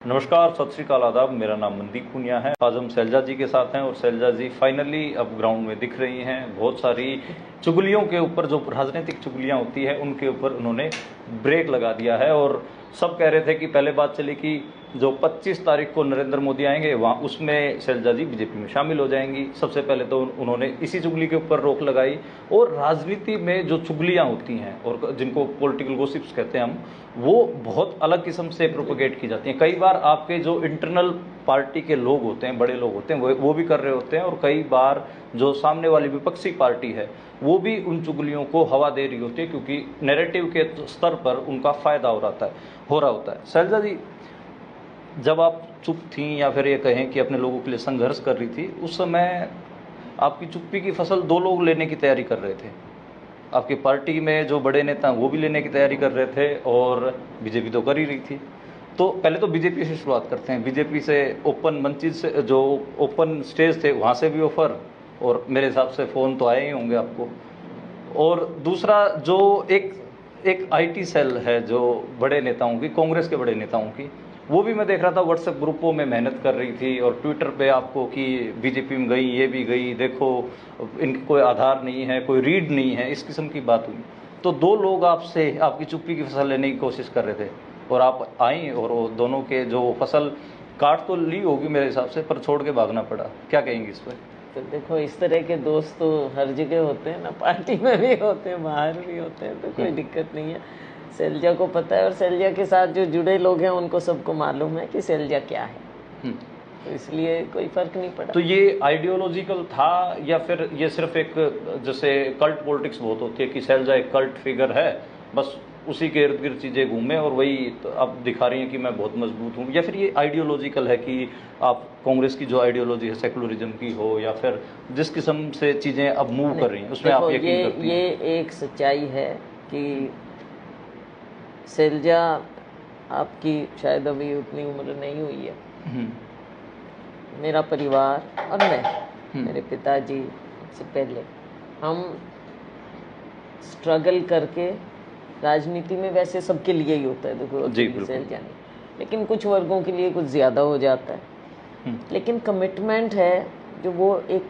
नमस्कार, सत श्री अकाल, आदाब। मेरा नाम मनदीप पुनिया है। आज हम शैलजा जी के साथ हैं और शैलजा जी फाइनली अब ग्राउंड में दिख रही हैं। बहुत सारी चुगलियों के ऊपर, जो राजनीतिक चुगलियां होती है, उनके ऊपर उन्होंने ब्रेक लगा दिया है। और सब कह रहे थे कि पहले बात चली कि जो 25 तारीख को नरेंद्र मोदी आएंगे, वहाँ उसमें शैलजा जी बीजेपी में शामिल हो जाएंगी। सबसे पहले तो उन्होंने इसी चुगली के ऊपर रोक लगाई। और राजनीति में जो चुगलियाँ होती हैं और जिनको पॉलिटिकल गॉसिप्स कहते हैं हम, वो बहुत अलग किस्म से प्रोपोगेट की जाती हैं। कई बार आपके जो इंटरनल पार्टी के लोग होते हैं, बड़े लोग होते हैं, वो भी कर रहे होते हैं। और कई बार जो सामने वाली विपक्षी पार्टी है, वो भी उन चुगलियों को हवा दे रही होती है, क्योंकि नैरेटिव के स्तर पर उनका फायदा हो रहा होता है। शैलजा जी, जब आप चुप थी, या फिर ये कहें कि अपने लोगों के लिए संघर्ष कर रही थी, उस समय आपकी चुप्पी की फसल दो लोग लेने की तैयारी कर रहे थे। आपकी पार्टी में जो बड़े नेता हैं वो भी लेने की तैयारी कर रहे थे, और बीजेपी तो कर ही रही थी। तो पहले तो बीजेपी से शुरुआत करते हैं। बीजेपी से ओपन मंचिस से, जो ओपन स्टेज थे, वहाँ से भी ऑफर, और मेरे हिसाब से फ़ोन तो आए ही होंगे आपको। और दूसरा, जो एक आईटी सेल है जो बड़े नेताओं की, कांग्रेस के बड़े नेताओं की, वो भी मैं देख रहा था व्हाट्सएप ग्रुपों में मेहनत कर रही थी, और ट्विटर पे आपको कि बीजेपी में गई, ये भी गई, देखो इनकी कोई आधार नहीं है, कोई रीड नहीं है, इस किस्म की बात हुई। तो दो लोग आपसे आपकी चुप्पी की फसल लेने की कोशिश कर रहे थे, और आप आई, और वो दोनों के जो फसल काट तो ली होगी मेरे हिसाब से, पर छोड़ के भागना पड़ा। क्या कहेंगे इस पर? तो देखो, इस तरह के दोस्त तो हर जगह होते हैं ना, पार्टी में भी होते हैं, बाहर भी होते हैं, तो कोई दिक्कत नहीं है। शैलजा को पता है, और शैलजा के साथ जो जुड़े लोग हैं उनको सबको मालूम है कि शैलजा क्या है, तो इसलिए कोई फर्क नहीं पड़ा। तो ये आइडियोलॉजिकल था, या फिर ये सिर्फ एक, जैसे कल्ट पॉलिटिक्स बहुत होती है कि शैलजा एक कल्ट फिगर है, बस उसी के इर्द गिर्द चीज़ें घूमे, और वही तो अब दिखा रही हैं कि मैं बहुत मजबूत हूँ? या फिर ये आइडियोलॉजिकल है कि आप कांग्रेस की जो आइडियोलॉजी है सेकुलरिज्म की हो, या फिर जिस किस्म से चीज़ें अब मूव कर रही हैं उसमें आप यकीन करती हैं? ये एक सच्चाई है कि शैलजा, आपकी शायद अभी उतनी उम्र नहीं हुई है, मेरा परिवार और मैं, मेरे पिताजी से पहले, हम स्ट्रगल करके, राजनीति में वैसे सबके लिए ही होता है, देखो शैलजा नहीं, लेकिन कुछ वर्गों के लिए कुछ ज़्यादा हो जाता है, लेकिन कमिटमेंट है जो वो एक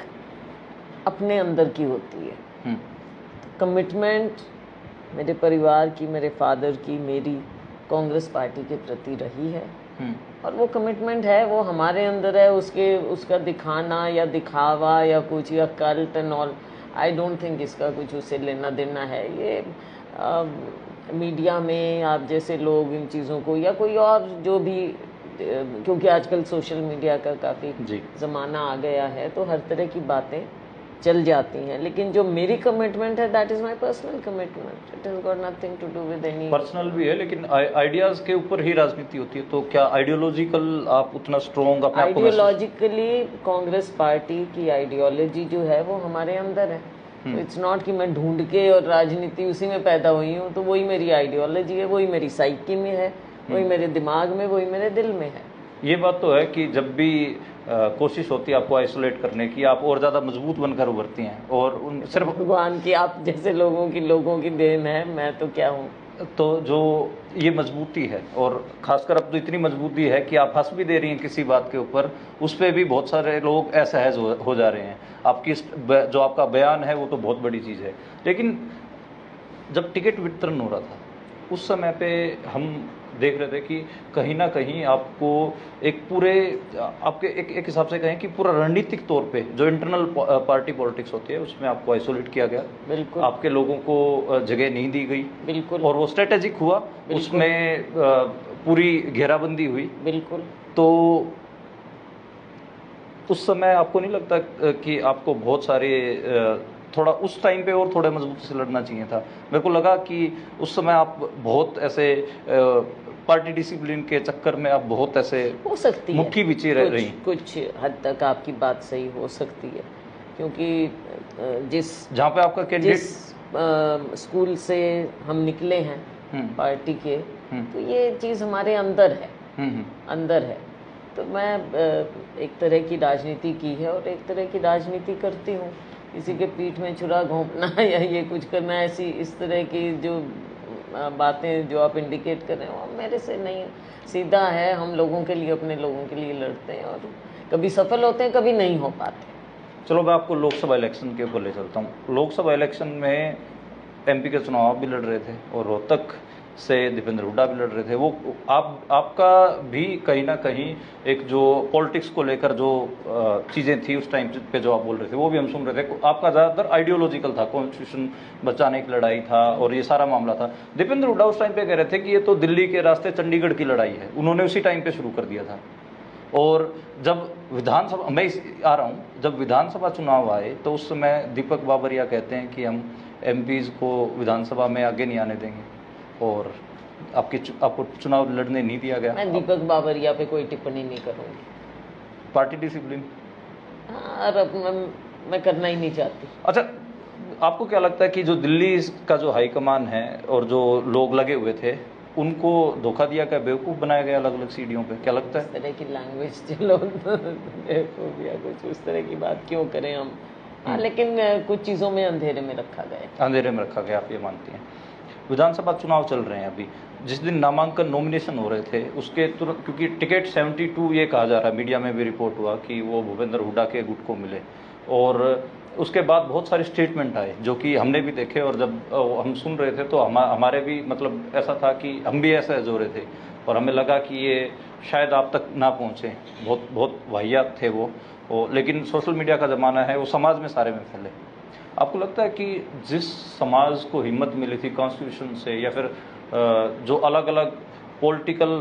अपने अंदर की होती है। तो कमिटमेंट मेरे परिवार की, मेरे फादर की, मेरी कांग्रेस पार्टी के प्रति रही है, और वो कमिटमेंट है, वो हमारे अंदर है। उसका दिखाना या दिखावा या कुछ, या cult and all, I don't think इसका कुछ उससे लेना देना है। ये मीडिया में आप जैसे लोग इन चीज़ों को, या कोई और जो भी, क्योंकि आजकल सोशल मीडिया का काफ़ी ज़माना आ गया है, तो हर तरह की बातें चल जाती हैं। लेकिन जो मेरी कमिटमेंट है, that is my personal commitment, it has got nothing to do with any. Personal भी है, लेकिन आइडियाज़ के ऊपर ही राजनीति होती है, तो क्या आइडियोलॉजिकल आप उतना स्ट्रॉन्ग अपने आप को? आइडियोलॉजिकली कांग्रेस पार्टी की आइडियोलॉजी जो है वो हमारे अंदर है। तो इट्स नॉट कि मैं ढूंढ के, और राजनीति उसी में पैदा हुई हूँ, तो वही मेरी आइडियोलॉजी है, वही मेरी साइकी में है, वही मेरे दिमाग में, वही मेरे दिल में है। ये बात तो है कि जब भी कोशिश होती है आपको आइसोलेट करने की, आप और ज़्यादा मजबूत बनकर उभरती हैं, और उन सिर्फ भगवान की, आप जैसे लोगों की देन है, मैं तो क्या हूँ। तो जो ये मजबूती है, और खासकर अब तो इतनी मजबूती है कि आप हंस भी दे रही हैं किसी बात के ऊपर, उस पर भी बहुत सारे लोग असहज हो जा रहे हैं। आपकी जो आपका बयान है वो तो बहुत बड़ी चीज़ है। लेकिन जब टिकट वितरण हो रहा था, उस समय पे हम देख रहे थे कि कहीं ना कहीं आपको एक पूरे, आपके एक हिसाब से कहें कि पूरा रणनीतिक तौर पे जो इंटरनल पार्टी पॉलिटिक्स होती है, उसमें आपको आइसोलेट किया गया। बिल्कुल। आपके लोगों को जगह नहीं दी गई। बिल्कुल। और वो स्ट्रेटेजिक हुआ, उसमें पूरी घेराबंदी हुई। बिल्कुल। तो उस समय आपको नहीं लगता कि आपको बहुत सारे थोड़ा उस टाइम पे और थोड़ा मजबूती से लड़ना चाहिए था? मेरे को लगा कि उस समय आप बहुत ऐसे पार्टी डिसिप्लिन के चक्कर में आप बहुत ऐसे हो सकती है, मुखी बिची रह रही। कुछ हद तक आपकी बात सही हो सकती है, क्योंकि जहाँ पे आपका जिस स्कूल से हम निकले हैं पार्टी के, तो ये चीज़ हमारे अंदर है, अंदर है। तो मैं एक तरह की राजनीति की है, और एक तरह की राजनीति करती हूँ। किसी के पीठ में छुरा घोंपना या ये कुछ करना, ऐसी इस तरह की जो बातें जो आप इंडिकेट कर रहे हैं वो मेरे से नहीं सीधा है। हम लोगों के लिए, अपने लोगों के लिए लड़ते हैं और कभी सफल होते हैं, कभी नहीं हो पाते। चलो मैं आपको लोकसभा इलेक्शन के ऊपर ले चलता हूँ। लोकसभा इलेक्शन में एमपी के चुनाव आप भी लड़ रहे थे और रोहतक से दीपेंद्र हुड्डा भी लड़ रहे थे। वो आपका भी कहीं ना कहीं एक जो पॉलिटिक्स को लेकर जो चीज़ें थी उस टाइम पे जो आप बोल रहे थे वो भी हम सुन रहे थे। आपका ज़्यादातर आइडियोलॉजिकल था, कॉन्स्टिट्यूशन बचाने की लड़ाई था और ये सारा मामला था। दीपेंद्र हुड्डा उस टाइम पे कह रहे थे कि ये तो दिल्ली के रास्ते चंडीगढ़ की लड़ाई है, उन्होंने उसी टाइम पे शुरू कर दिया था। और जब विधानसभा, मैं आ रहा हूँ, जब विधानसभा चुनाव आए तो उस समय दीपक बाबरिया कहते हैं कि हम एमपीज को विधानसभा में आगे नहीं आने देंगे और आपको चुनाव लड़ने नहीं दिया गया। मैं दीपक बाबरिया पे कोई टिप्पणी नहीं करूँगी। पार्टी डिसिप्लिन और अब मैं करना ही नहीं चाहती। अच्छा, आपको क्या लगता है कि जो दिल्ली का जो हाईकमान है और जो लोग लगे हुए थे उनको धोखा दिया गया, बेवकूफ़ बनाया गया अलग अलग सीढ़ियों पे? क्या लगता है इस तरह की लैंग्वेज, चलो बेवकूफ़ या कुछ उस तरह की बात क्यों करें हम। हाँ, लेकिन कुछ चीज़ों में अंधेरे में रखा गया। अंधेरे में रखा गया, आप ये मानती हैं? विधानसभा चुनाव चल रहे हैं अभी, जिस दिन नामांकन नॉमिनेशन हो रहे थे उसके तुरंत, क्योंकि टिकट 72 ये कहा जा रहा है, मीडिया में भी रिपोर्ट हुआ कि वो भूपेंद्र हुड्डा के गुट को मिले और उसके बाद बहुत सारे स्टेटमेंट आए जो कि हमने भी देखे और जब हम सुन रहे थे तो हमारे भी मतलब ऐसा था कि हम भी ऐसा जो रहे थे और हमें लगा कि ये शायद आप तक ना पहुँचे। बहुत बहुत वाहियात थे वो, लेकिन सोशल मीडिया का ज़माना है, वो समाज में सारे में फैले। आपको लगता है कि जिस समाज को हिम्मत मिली थी कॉन्स्टिट्यूशन से या फिर जो अलग अलग पॉलिटिकल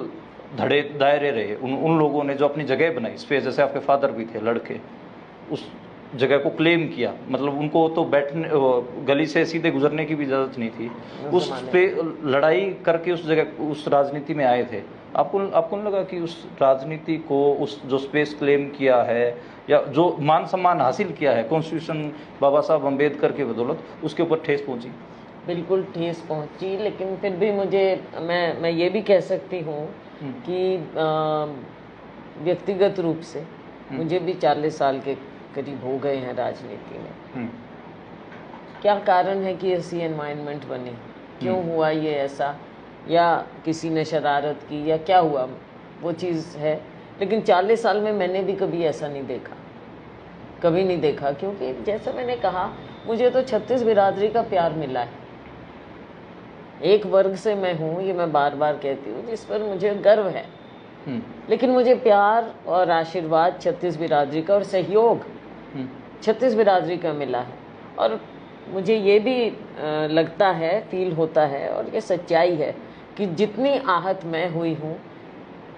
धड़े दायरे रहे उन लोगों ने जो अपनी जगह बनाई स्पेस, जैसे आपके फादर भी थे लड़के, उस जगह को क्लेम किया, मतलब उनको तो बैठने गली से सीधे गुजरने की भी इजाज़त नहीं थी, उस पे लड़ाई करके उस जगह उस राजनीति में आए थे। आपको नहीं लगा कि उस राजनीति को, उस जो स्पेस क्लेम किया है या जो मान सम्मान हासिल किया है कॉन्स्टिट्यूशन बाबा साहब अम्बेडकर के बदौलत, उसके ऊपर ठेस पहुंची? बिल्कुल ठेस पहुंची, लेकिन फिर भी मुझे मैं ये भी कह सकती हूँ कि व्यक्तिगत रूप से मुझे भी 40 साल के करीब हो गए हैं राजनीति में। क्या कारण है कि ऐसी एनवायरनमेंट बनी, क्यों हुआ ये ऐसा, या किसी ने शरारत की या क्या हुआ, वो चीज़ है। लेकिन 40 साल में मैंने भी कभी ऐसा नहीं देखा, कभी नहीं देखा, क्योंकि जैसा मैंने कहा मुझे तो 36 बिरादरी का प्यार मिला है। एक वर्ग से मैं हूँ, ये मैं बार बार कहती हूँ, जिस पर मुझे गर्व है, लेकिन मुझे प्यार और आशीर्वाद 36 बिरादरी का और सहयोग 36 बिरादरी का मिला है। और मुझे ये भी लगता है, फील होता है, और ये सच्चाई है कि जितनी आहत मैं हुई हूँ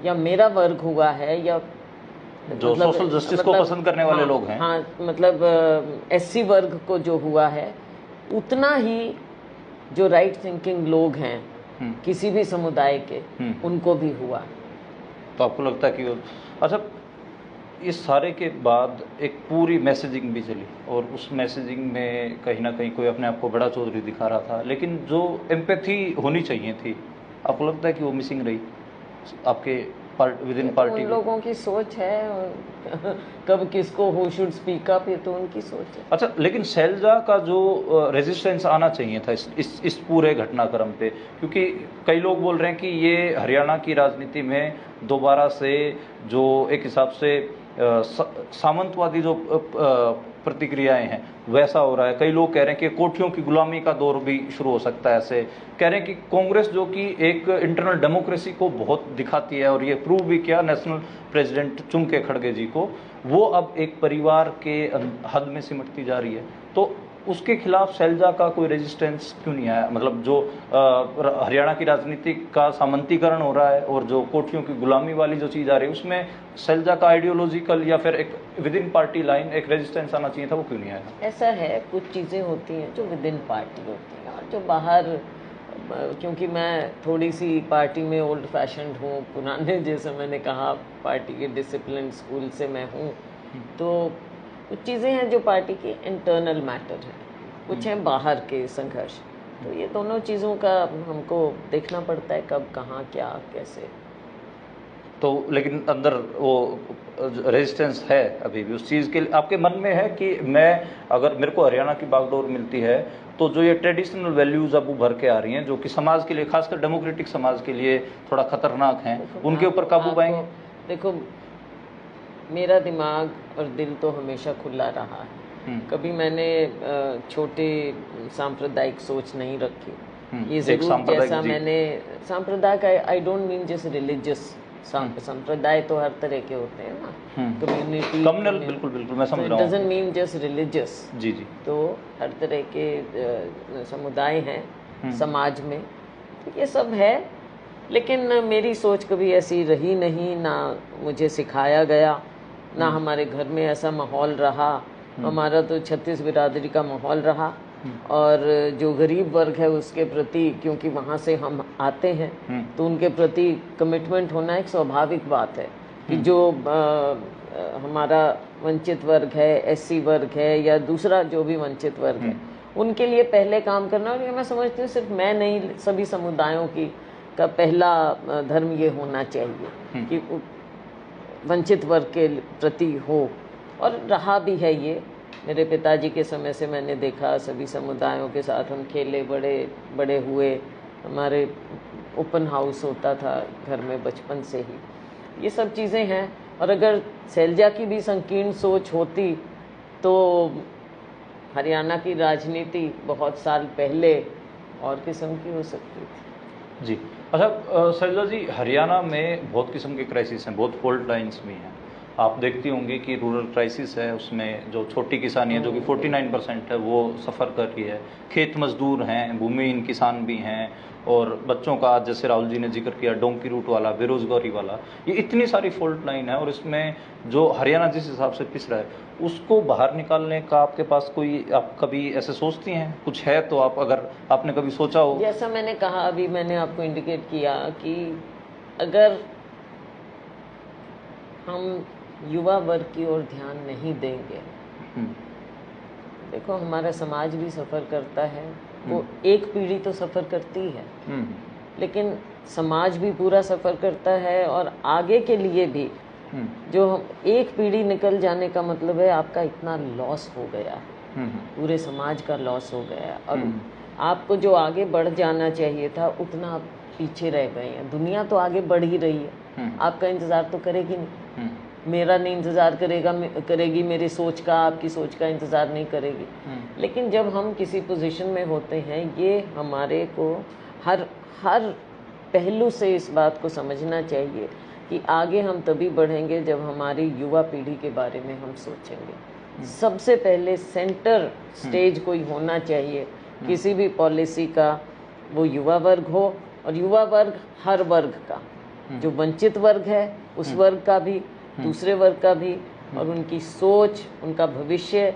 या मेरा वर्ग हुआ है या जो मतलब, सोशल जस्टिस को पसंद करने वाले लोग हैं, हाँ, मतलब एससी वर्ग को जो हुआ है, उतना ही जो राइट थिंकिंग लोग हैं किसी भी समुदाय के, उनको भी हुआ। तो आपको लगता है कि अच्छा, इस सारे के बाद एक पूरी मैसेजिंग भी चली और उस मैसेजिंग में कहीं ना कहीं कोई अपने आप को बड़ा चौधरी दिखा रहा था, लेकिन जो एम्पैथी होनी चाहिए थी, आपको लगता है कि वो मिसिंग रही आपके विद इन पार्टी? उन लोगों की सोच है, कब किसको हु शुड स्पीक अप, ये तो उनकी सोच है। अच्छा, लेकिन शैलजा का जो रेजिस्टेंस आना चाहिए था इस पूरे घटनाक्रम पे, क्योंकि कई लोग बोल रहे हैं कि ये हरियाणा की राजनीति में दोबारा से जो एक हिसाब से सामंतवादी जो प्रतिक्रियाएं हैं वैसा हो रहा है। कई लोग कह रहे हैं कि कोठियों की गुलामी का दौर भी शुरू हो सकता है। ऐसे कह रहे हैं कि कांग्रेस जो कि एक इंटरनल डेमोक्रेसी को बहुत दिखाती है और ये प्रूव भी किया नेशनल प्रेसिडेंट चुन के खड़गे जी को, वो अब एक परिवार के हद में सिमटती जा रही है। तो उसके खिलाफ शैलजा का कोई रेजिस्टेंस क्यों नहीं आया? मतलब जो हरियाणा की राजनीति का सामंतीकरण हो रहा है और जो कोठियों की गुलामी वाली जो चीज़ आ रही है, उसमें शैलजा का आइडियोलॉजिकल या फिर एक विद इन पार्टी लाइन एक रेजिस्टेंस आना चाहिए था, वो क्यों नहीं आया? ऐसा है, कुछ चीज़ें होती हैं जो विद इन पार्टी होती हैं और जो बाहर, क्योंकि मैं थोड़ी सी पार्टी में ओल्ड फैशन्ड हूँ, पुराने, जैसे मैंने कहा पार्टी के डिसिप्लिन स्कूल से मैं हूँ, तो कुछ चीज़ें हैं जो पार्टी की इंटरनल मैटर है, कुछ हैं बाहर के संघर्ष। तो ये दोनों चीज़ों का हमको देखना पड़ता है, कब, कहाँ, क्या, कैसे। तो लेकिन अंदर वो रेजिस्टेंस है अभी भी उस चीज़ के लिए? आपके मन में है कि मैं, अगर मेरे को हरियाणा की बागडोर मिलती है तो जो ये ट्रेडिशनल वैल्यूज अब उभर के आ रही हैं, जो कि समाज के लिए, खासकर डेमोक्रेटिक समाज के लिए थोड़ा खतरनाक हैं, उनके ऊपर काबू पाएंगे? देखो, मेरा दिमाग और दिल तो हमेशा खुला रहा है। कभी मैंने छोटे सांप्रदायिक सोच नहीं रखी। ये जरूर, जैसा मैंने सांप्रदायिक, I don't mean just religious संप्रदाय, तो हर तरह के होते हैं ना, कम्युनिटी, कम्युनल, बिल्कुल बिल्कुल मैं समझ रहा हूँ। It doesn't mean just religious. जी जी। तो हर तरह के समुदाय हैं समाज में, तो ये सब है। लेकिन मेरी सोच कभी ऐसी रही नहीं, ना मुझे सिखाया गया, ना हमारे घर में ऐसा माहौल रहा। हमारा तो 36 बिरादरी का माहौल रहा, और जो गरीब वर्ग है उसके प्रति, क्योंकि वहाँ से हम आते हैं, तो उनके प्रति कमिटमेंट होना एक स्वाभाविक बात है कि जो हमारा वंचित वर्ग है, एससी वर्ग है, या दूसरा जो भी वंचित वर्ग है, उनके लिए पहले काम करना। और ये मैं समझती हूँ सिर्फ मैं नहीं, सभी समुदायों का पहला धर्म ये होना चाहिए कि वंचित वर्ग के प्रति हो, और रहा भी है ये। मेरे पिताजी के समय से मैंने देखा, सभी समुदायों के साथ हम खेले, बड़े हुए। हमारे ओपन हाउस होता था घर में बचपन से ही। ये सब चीज़ें हैं। और अगर शैलजा की भी संकीर्ण सोच होती तो हरियाणा की राजनीति बहुत साल पहले और किस्म की हो सकती थी। जी। अच्छा शैलजा जी, हरियाणा में बहुत किस्म के क्राइसिस हैं, बहुत फॉल्ट लाइन्स भी हैं। आप देखती होंगी कि रूरल क्राइसिस है, उसमें जो छोटी किसानी है जो कि 49% है वो सफ़र कर रही है। खेत मजदूर हैं, भूमिहीन किसान भी हैं, और बच्चों का, जैसे राहुल जी ने जिक्र किया, डोंकी रूट वाला, बेरोजगारी वाला, ये इतनी सारी फॉल्ट लाइन है। और इसमें जो हरियाणा जिस हिसाब से पिस रहा है, उसको बाहर निकालने का आपके पास कोई, आप कभी ऐसे सोचती हैं? कुछ है तो आप, अगर आपने कभी सोचा हो। जैसा मैंने कहा, अभी मैंने आपको इंडिकेट किया कि अगर हम युवा वर्ग की ओर ध्यान नहीं देंगे, देखो हमारा समाज भी सफ़र करता है, वो एक पीढ़ी तो सफ़र करती है, लेकिन समाज भी पूरा सफ़र करता है। और आगे के लिए भी जो हम, एक पीढ़ी निकल जाने का मतलब है आपका इतना लॉस हो गया है, पूरे समाज का लॉस हो गया है। और आपको जो आगे बढ़ जाना चाहिए था, उतना आप पीछे रह गए हैं। दुनिया तो आगे बढ़ ही रही है, आपका इंतज़ार तो करेगी नहीं, मेरा नहीं इंतज़ार करेगी, मेरी सोच का, आपकी सोच का इंतज़ार नहीं करेगी। लेकिन जब हम किसी पोजीशन में होते हैं, ये हमारे को हर पहलू से इस बात को समझना चाहिए कि आगे हम तभी बढ़ेंगे जब हमारी युवा पीढ़ी के बारे में हम सोचेंगे। सबसे पहले सेंटर स्टेज कोई होना चाहिए किसी भी पॉलिसी का, वो युवा वर्ग हो, और युवा वर्ग हर वर्ग का, जो वंचित वर्ग है उस वर्ग का भी, दूसरे वर्ग का भी, और उनकी सोच, उनका भविष्य,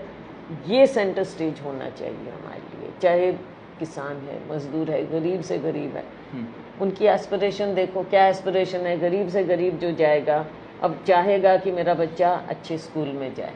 ये सेंटर स्टेज होना चाहिए हमारे लिए। चाहे किसान है, मजदूर है, गरीब से गरीब है, उनकी एस्पिरेशन देखो, क्या एस्पिरेशन है। गरीब से गरीब जो जाएगा, अब चाहेगा कि मेरा बच्चा अच्छे स्कूल में जाए।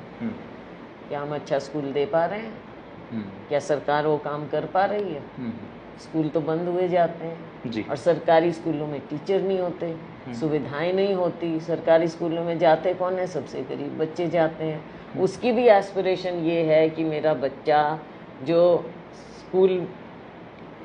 क्या हम अच्छा स्कूल दे पा रहे हैं? क्या सरकार वो काम कर पा रही है? स्कूल तो बंद हुए जाते हैं जी। और सरकारी स्कूलों में टीचर नहीं होते, सुविधाएं नहीं होती। सरकारी स्कूलों में जाते कौन है? सबसे गरीब बच्चे जाते हैं। उसकी भी एस्पिरेशन ये है कि मेरा बच्चा, जो स्कूल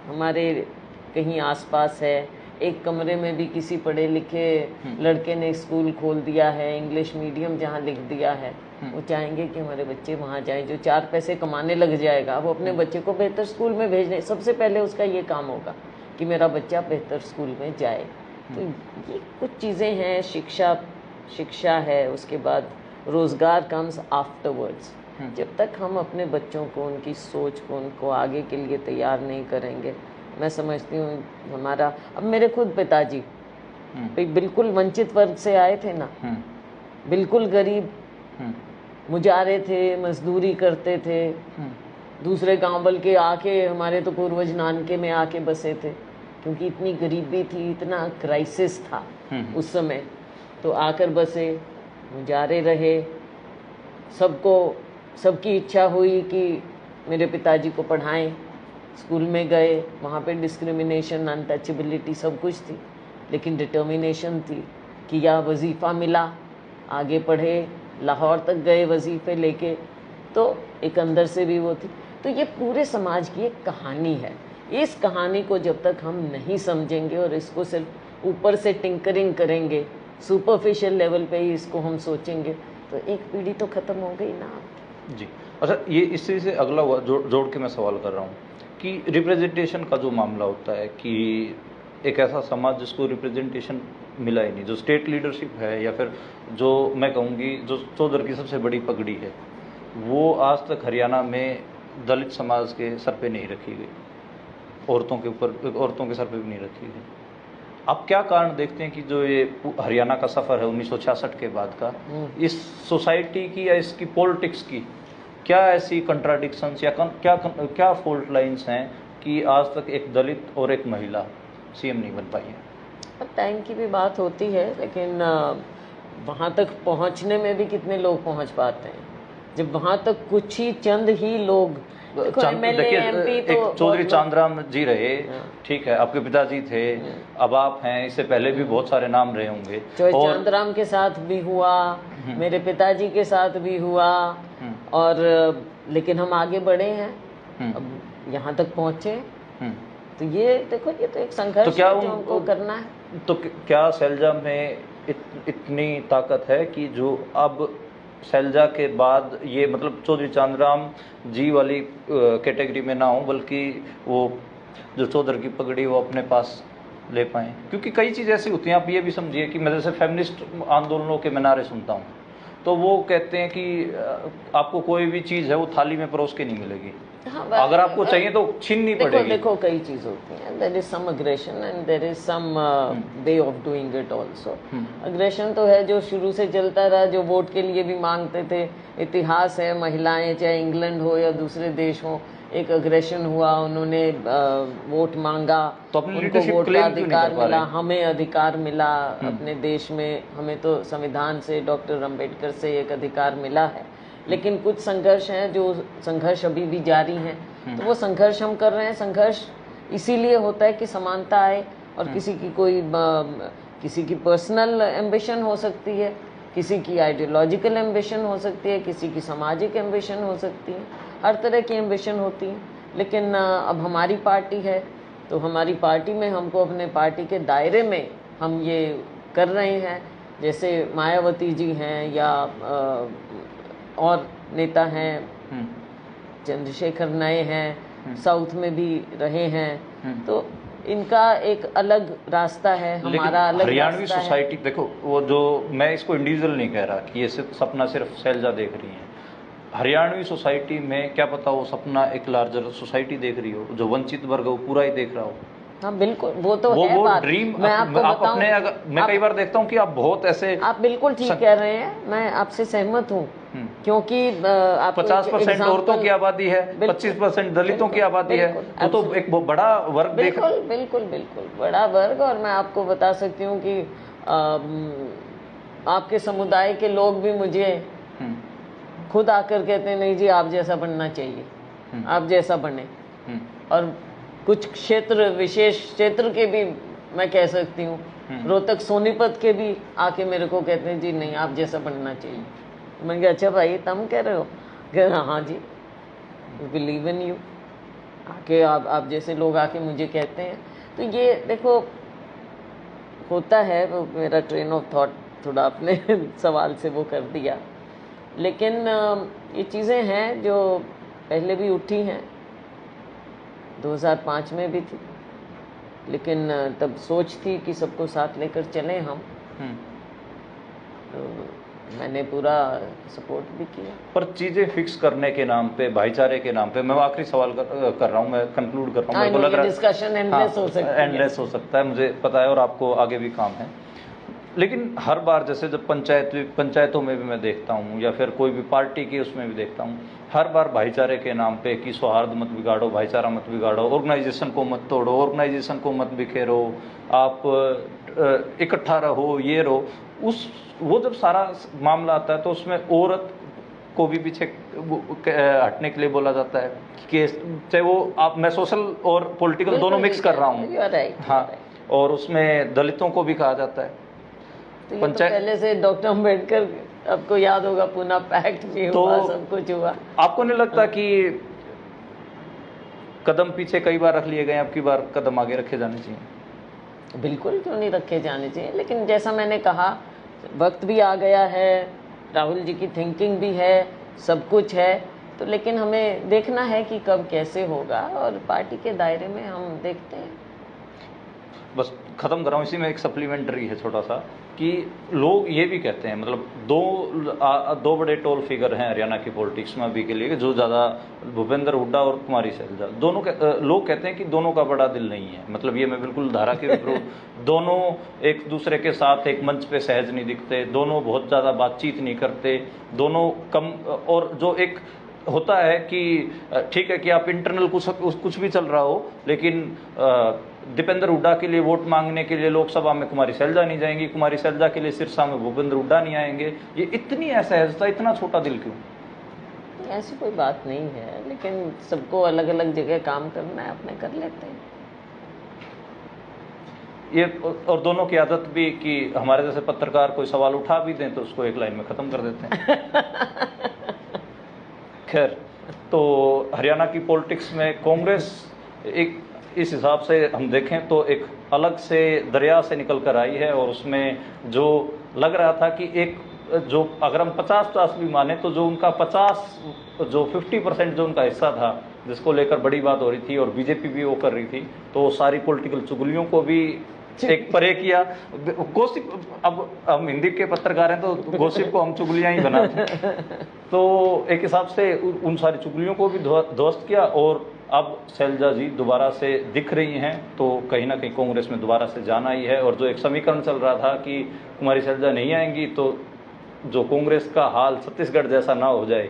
हमारे कहीं आसपास है, एक कमरे में भी किसी पढ़े लिखे लड़के ने स्कूल खोल दिया है, इंग्लिश मीडियम जहाँ लिख दिया है, वो चाहेंगे कि हमारे बच्चे वहाँ जाएं। जो 4 पैसे कमाने लग जाएगा, वो अपने बच्चे को बेहतर स्कूल में भेजने, सबसे पहले उसका ये काम होगा कि मेरा बच्चा बेहतर स्कूल में जाए। तो ये कुछ चीज़ें हैं। शिक्षा है, उसके बाद रोज़गार कम्स आफ्टरवर्ड्स। जब तक हम अपने बच्चों को, उनकी सोच को, उनको आगे के लिए तैयार नहीं करेंगे, मैं समझती हूँ हमारा, अब मेरे खुद पिताजी बिल्कुल वंचित वर्ग से आए थे ना, बिल्कुल गरीब, मुजारे थे, मजदूरी करते थे, दूसरे गांव, बल्कि आके हमारे तो पूर्वज नानके में आके बसे थे, क्योंकि इतनी गरीबी थी, इतना क्राइसिस था उस समय। तो आकर बसे, मुजारे रहे। सबकी इच्छा हुई कि मेरे पिताजी को पढ़ाएं, स्कूल में गए, वहाँ पे डिस्क्रिमिनेशन, अनटचेबिलिटी सब कुछ थी, लेकिन डिटर्मिनेशन थी कि या वजीफ़ा मिला, आगे पढ़े, लाहौर तक गए वजीफ़े लेके, तो एक अंदर से भी वो थी। तो ये पूरे समाज की एक कहानी है। इस कहानी को जब तक हम नहीं समझेंगे और इसको सिर्फ ऊपर से टिंकरिंग करेंगे, सुपरफिशियल लेवल पे ही इसको हम सोचेंगे, तो एक पीढ़ी तो खत्म हो गई ना। जी। अच्छा, ये इसी से अगला जोड़ के मैं सवाल कर रहा हूँ कि रिप्रेजेंटेशन का जो मामला होता है कि एक ऐसा समाज जिसको रिप्रेजेंटेशन मिला ही नहीं, जो स्टेट लीडरशिप है या फिर जो मैं कहूँगी जो चौधर की सबसे बड़ी पगड़ी है, वो आज तक हरियाणा में दलित समाज के सर पे नहीं रखी गई, औरतों के ऊपर, औरतों के सर पे भी नहीं रखी गई। आप क्या कारण देखते हैं कि जो ये हरियाणा का सफ़र है 1966 के बाद का, इस सोसाइटी की या इसकी पॉलिटिक्स की क्या ऐसी कंट्राडिक्शंस या क्या फॉल्ट लाइंस हैं कि आज तक एक दलित और एक महिला सीएम नहीं बन पाई है? अब टाइम की भी बात होती है, लेकिन वहाँ तक पहुँचने में भी कितने लोग पहुँच पाते हैं, जब वहाँ तक कुछ ही चंद ही लोग। देखिए, एक चौधरी चांदराम जी रहे, ठीक है, आपके पिताजी थे, अब आप हैं, इससे पहले भी बहुत सारे नाम रहे होंगे। चौधरी चांदराम के साथ भी हुआ, मेरे पिताजी के साथ भी हुआ, और लेकिन हम आगे बढ़े हैं, अब यहाँ तक पहुँचे। तो ये देखो, ये तो एक संघर्ष तो क्या है जो हमको करना है। तो क्या शैलजा में इतनी ताकत है कि जो अब शैलजा के बाद ये मतलब चौधरी चांदराम जी वाली कैटेगरी में ना हो, बल्कि वो जो चौधर की पगड़ी वो अपने पास ले पाएँ? क्योंकि कई चीज़ ऐसी होती हैं, आप ये भी समझिए कि मैं जैसे फेमिनिस्ट आंदोलनों के मैं नारे सुनता हूँ, तो वो कहते हैं कि आपको कोई भी चीज़ है वो थाली में परोस के नहीं मिलेगी। हाँ, अगर आपको चाहिए तो छीननी पड़ेगी। देखो कई चीज़ होती हैं, there is some aggression and there is some way of doing it also. Aggression तो है जो शुरू से चलता रहा, जो वोट के लिए भी मांगते थे, इतिहास है, महिलाएं चाहे इंग्लैंड हो या दूसरे देश हो, एक अग्रेशन हुआ, उन्होंने वोट मांगा, तो उनको वोट का अधिकार मिला, हमें अधिकार मिला अपने देश में, हमें तो संविधान से, डॉक्टर अम्बेडकर से एक अधिकार मिला है। लेकिन कुछ संघर्ष हैं, जो संघर्ष अभी भी जारी हैं, तो वो संघर्ष हम कर रहे हैं। संघर्ष इसीलिए होता है कि समानता आए, और किसी की कोई किसी की पर्सनल एम्बिशन हो सकती है, किसी की आइडियोलॉजिकल एम्बिशन हो सकती है, किसी की सामाजिक एम्बिशन हो सकती है, हर तरह की एम्बिशन होती है। लेकिन अब हमारी पार्टी है, तो हमारी पार्टी में हमको अपने पार्टी के दायरे में हम ये कर रहे हैं। जैसे मायावती जी हैं या और नेता हैं, चंद्रशेखर नए हैं, साउथ में भी रहे हैं, तो इनका एक अलग रास्ता है, हमारा अलग हरियाणवी सोसाइटी। देखो, वो जो मैं इसको इंडिविजुअल नहीं कह रहा कि ये सपना सिर्फ शैलजा देख रही है, हरियाणवी सोसाइटी में क्या पता वो सपना एक लार्जर सोसाइटी देख रही हो, जो वंचित वर्ग वो पूरा ही देख रहा हो। हाँ बिल्कुल, वो तो है बात। ड्रीम मैं आपको बताऊं, मैं कई बार देखता हूँ कि आप बहुत ऐसे, आप बिल्कुल ठीक कह रहे हैं, मैं आपसे सहमत हूँ, क्योंकि 50% औरतों की आबादी है, 25% दलितों की आबादी है, तो एक बड़ा वर्ग। बिल्कुल बिल्कुल बिल्कुल बड़ा वर्ग। और मैं आपको बता सकती हूँ कि आपके समुदाय के लोग भी मुझे खुद आकर कहते हैं, नहीं जी आप जैसा बनना चाहिए, आप जैसा बने। और कुछ क्षेत्र, विशेष क्षेत्र के भी मैं कह सकती हूँ, रोहतक सोनीपत के भी आके मेरे को कहते हैं जी नहीं आप जैसा बनना चाहिए। मैंने कहा अच्छा भाई तुम कह रहे हो? कह रहे हाँ जी, बिलीव इन यू। आके आप जैसे लोग आके मुझे कहते हैं, तो ये देखो होता है। वो मेरा ट्रेन ऑफ थॉट थोड़ा अपने सवाल से वो कर दिया, लेकिन ये चीज़ें हैं जो पहले भी उठी हैं, 2005 में भी थी, लेकिन तब सोच थी कि सबको साथ लेकर चलें हम, तो मैंने पूरा सपोर्ट भी किया। पर चीज़ें फिक्स करने के नाम पे, भाईचारे के नाम पे, मैं आखिरी सवाल कर रहा हूँ, मैं कंक्लूड कर रहा हूँ, मेरे को लग रहा है डिस्कशन एंडलेस हो सकता है, एंडलेस हो सकता है, मुझे पता है, और आपको आगे भी काम है। लेकिन हर बार जैसे जब पंचायतों में भी मैं देखता हूँ, या फिर कोई भी पार्टी की उसमें भी देखता हूँ, हर बार भाईचारे के नाम पे कि सौहार्द मत बिगाड़ो, भाईचारा मत बिगाड़ो, ऑर्गेनाइजेशन को मत तोड़ो, ऑर्गेनाइजेशन को मत बिखेरो, आप इकट्ठा रहो, ये रहो। वो जब सारा मामला आता है तो उसमें औरत को भी पीछे हटने के लिए बोला जाता है कि चाहे वो मैं सोशल और पॉलिटिकल दोनों मिक्स कर रहा हूँ, हाँ, और उसमें दलितों को भी कहा जाता है। तो ये तो पहले से डॉक्टर अम्बेडकर, आपको याद होगा, पूना पैक्ट भी हुआ, सब कुछ हुआ। आपको नहीं लगता कि कदम पीछे कई बार रख लिए गए, अब की बार कदम आगे रखे जाने चाहिए? बिल्कुल क्यों नहीं रखे जाने चाहिए, लेकिन जैसा मैंने कहा वक्त भी आ गया है, राहुल जी की थिंकिंग भी है, सब कुछ है, तो लेकिन हमें देखना है कि कब कैसे होगा, और पार्टी के दायरे में हम देखते हैं। बस ख़त्म कर रहा हूँ, इसी में एक सप्लीमेंट्री है छोटा सा, कि लोग ये भी कहते हैं, मतलब दो बड़े टोल फिगर हैं हरियाणा की पॉलिटिक्स में अभी के लिए, जो ज़्यादा भूपेंद्र हुड्डा और कुमारी सैलजा, दोनों लोग कहते हैं कि दोनों का बड़ा दिल नहीं है। मतलब ये मैं बिल्कुल धारा के विपरीत, दोनों एक दूसरे के साथ एक मंच पे सहज नहीं दिखते, दोनों बहुत ज़्यादा बातचीत नहीं करते, दोनों कम, और जो एक होता है कि ठीक है कि आप इंटरनल कुछ भी चल रहा हो, लेकिन दीपेंद्र हुड्डा के लिए वोट मांगने के लिए लोकसभा में कुमारी सैलजा नहीं जाएंगी, कुमारी सैलजा के लिए सिरसा में भूपेंद्र हुड्डा नहीं आएंगे। ये इतनी असहजता, इतना छोटा दिल क्यों? ऐसी कोई बात नहीं है, लेकिन सबको अलग अलग जगह काम करना है, अपने कर लेते हैं ये। और दोनों की आदत भी कि हमारे जैसे पत्रकार कोई सवाल उठा भी दें तो उसको एक लाइन में ख़त्म कर देते हैं। खैर, तो हरियाणा की पॉलिटिक्स में कांग्रेस एक, इस हिसाब से हम देखें तो एक अलग से दरिया से निकल कर आई है, और उसमें जो लग रहा था कि एक जो, अगर हम 50-50 भी माने तो जो उनका 50% जो उनका हिस्सा था, जिसको लेकर बड़ी बात हो रही थी और बीजेपी भी वो कर रही थी, तो वो सारी पॉलिटिकल चुगलियों को भी एक परे किया। गोसिप, अब हम हिंदी के पत्रकार हैं तो गोसिप को हम चुगलियां ही बनाते हैं, तो एक हिसाब से उन सारी चुगलियों को भी ध्वस्त किया, और अब सैलजा जी दोबारा से दिख रही हैं, तो कहीं ना कहीं कांग्रेस में दोबारा से जाना ही है। और जो एक समीकरण चल रहा था कि कुमारी सैलजा नहीं आएंगी तो जो कांग्रेस का हाल छत्तीसगढ़ जैसा ना हो जाए,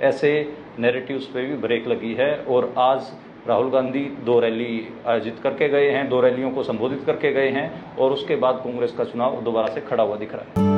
ऐसे नैरेटिव्स पे भी ब्रेक लगी है। और आज राहुल गांधी 2 रैली आयोजित करके गए हैं, 2 रैलियों को संबोधित करके गए हैं, और उसके बाद कांग्रेस का चुनाव दोबारा से खड़ा हुआ दिख रहा है।